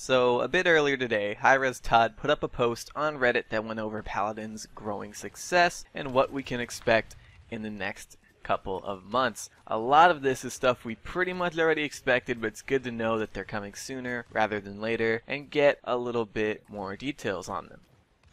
So, a bit earlier today, HiRezTodd put up a post on Reddit that went over Paladins' growing success and what we can expect in the next couple of months. A lot of this is stuff we pretty much already expected, but it's good to know that they're coming sooner rather than later and get a little bit more details on them.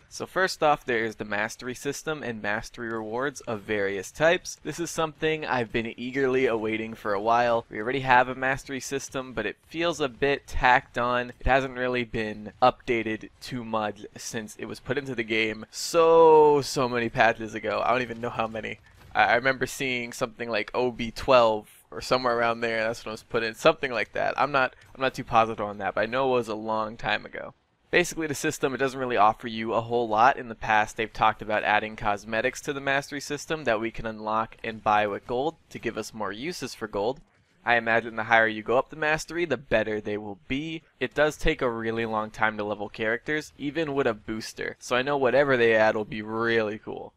So first off, there is the mastery system and mastery rewards of various types. This is something I've been eagerly awaiting for a while. We already have a mastery system, but it feels a bit tacked on. It hasn't really been updated too much since it was put into the game so many patches ago. I don't even know how many. I remember seeing something like OB12 or somewhere around there. That's when it was put in, something like that. I'm not too positive on that, but I know it was a long time ago. Basically, the system, it doesn't really offer you a whole lot. In the past, they've talked about adding cosmetics to the mastery system that we can unlock and buy with gold to give us more uses for gold. I imagine the higher you go up the mastery, the better they will be. It does take a really long time to level characters, even with a booster, so I know whatever they add will be really cool.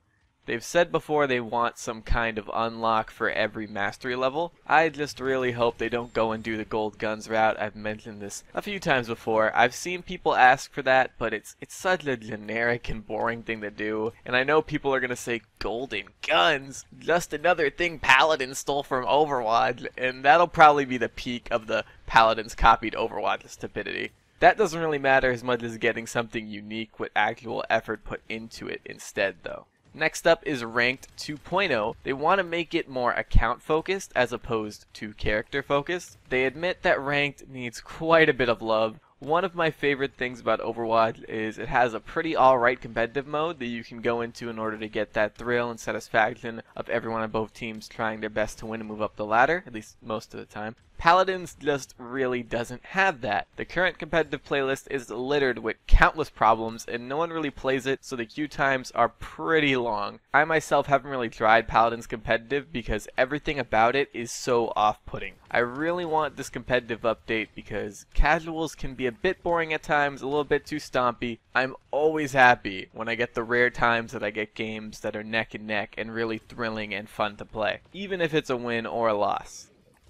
They've said before they want some kind of unlock for every mastery level. I just really hope they don't go and do the gold guns route. I've mentioned this a few times before. I've seen people ask for that, but it's such a generic and boring thing to do. And I know people are going to say, golden guns? Just another thing Paladins stole from Overwatch. And that'll probably be the peak of the Paladins copied Overwatch stupidity. That doesn't really matter as much as getting something unique with actual effort put into it instead, though. Next up is Ranked 2.0. They want to make it more account focused as opposed to character focused. They admit that Ranked needs quite a bit of love. One of my favorite things about Overwatch is it has a pretty alright competitive mode that you can go into in order to get that thrill and satisfaction of everyone on both teams trying their best to win and move up the ladder, at least most of the time. Paladins just really doesn't have that. The current competitive playlist is littered with countless problems and no one really plays it, so the queue times are pretty long. I myself haven't really tried Paladins competitive because everything about it is so off-putting. I really want this competitive update because casuals can be a bit boring at times, a little bit too stompy. I'm always happy when I get the rare times that I get games that are neck and neck and really thrilling and fun to play, even if it's a win or a loss.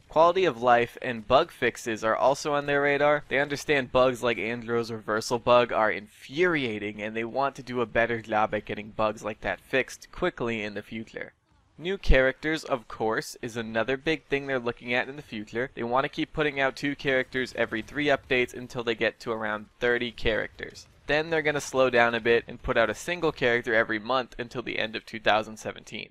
Quality of life and bug fixes are also on their radar. They understand bugs like Andro's reversal bug are infuriating and they want to do a better job at getting bugs like that fixed quickly in the future. New characters, of course, is another big thing they're looking at in the future. They want to keep putting out 2 characters every 3 updates until they get to around 30 characters. Then they're going to slow down a bit and put out a single character every month until the end of 2017.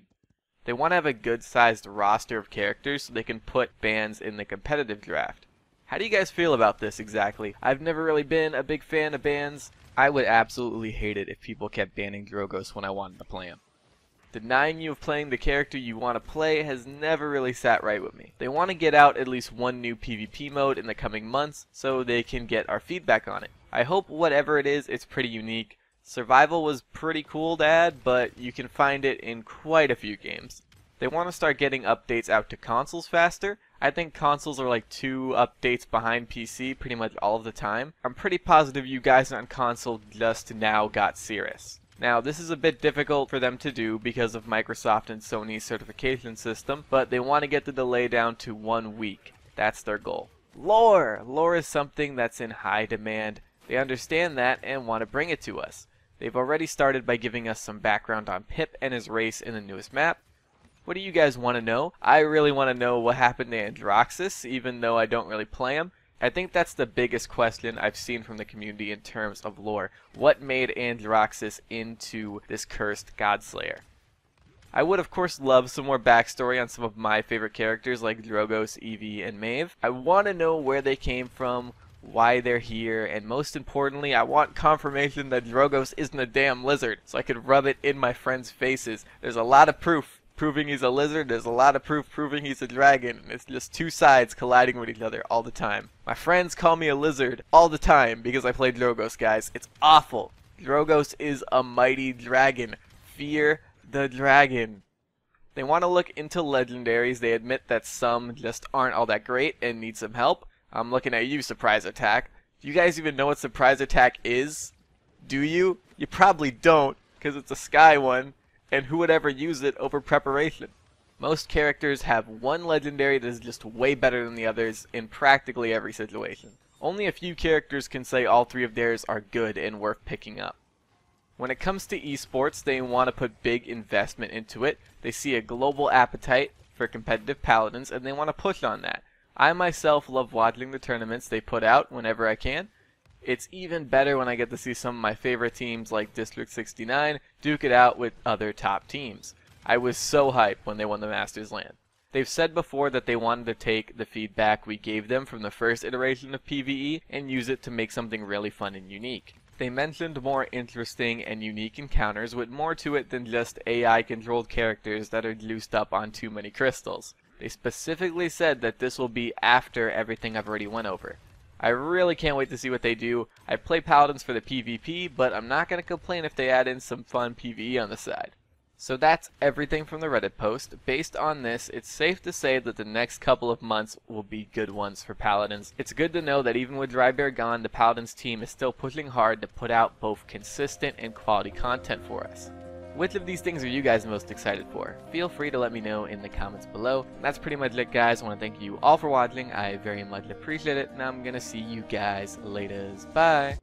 They want to have a good-sized roster of characters so they can put bans in the competitive draft. How do you guys feel about this exactly? I've never really been a big fan of bans. I would absolutely hate it if people kept banning Drogos when I wanted to play him. Denying you of playing the character you want to play has never really sat right with me. They want to get out at least one new PvP mode in the coming months so they can get our feedback on it. I hope whatever it is, it's pretty unique. Survival was pretty cool to add, but you can find it in quite a few games. They want to start getting updates out to consoles faster. I think consoles are like 2 updates behind PC pretty much all of the time. I'm pretty positive you guys on console just now got serious. Now, this is a bit difficult for them to do because of Microsoft and Sony's certification system, but they want to get the delay down to 1 week. That's their goal. Lore! Lore is something that's in high demand. They understand that and want to bring it to us. They've already started by giving us some background on Pip and his race in the newest map. What do you guys want to know? I really want to know what happened to Androxus, even though I don't really play him. I think that's the biggest question I've seen from the community in terms of lore. What made Androxus into this cursed Godslayer? I would of course love some more backstory on some of my favorite characters like Drogos, Eevee, and Maeve. I want to know where they came from, why they're here, and most importantly, I want confirmation that Drogos isn't a damn lizard, so I could rub it in my friends' faces. There's a lot of proof proving he's a lizard, there's a lot of proof proving he's a dragon, and it's just 2 sides colliding with each other all the time. My friends call me a lizard all the time because I play Drogos, guys. It's awful. Drogos is a mighty dragon. Fear the dragon. They want to look into legendaries. They admit that some just aren't all that great and need some help. I'm looking at you, Surprise Attack. Do you guys even know what Surprise Attack is? Do you? You probably don't, because it's a Sky one, and who would ever use it over Preparation? Most characters have one legendary that is just way better than the others in practically every situation. Only a few characters can say all 3 of theirs are good and worth picking up. When it comes to esports, they want to put big investment into it. They see a global appetite for competitive Paladins, and they want to push on that. I myself love watching the tournaments they put out whenever I can. It's even better when I get to see some of my favorite teams like District 69 duke it out with other top teams. I was so hyped when they won the Masters LAN. They've said before that they wanted to take the feedback we gave them from the first iteration of PvE and use it to make something really fun and unique. They mentioned more interesting and unique encounters with more to it than just AI-controlled characters that are juiced up on too many crystals. They specifically said that this will be after everything I've already went over. I really can't wait to see what they do. I play Paladins for the PvP, but I'm not going to complain if they add in some fun PvE on the side. So that's everything from the Reddit post. Based on this, it's safe to say that the next couple of months will be good ones for Paladins. It's good to know that even with Drybear gone, the Paladins team is still pushing hard to put out both consistent and quality content for us. Which of these things are you guys most excited for? Feel free to let me know in the comments below. That's pretty much it, guys. I want to thank you all for watching. I very much appreciate it, and I'm going to see you guys later. Bye!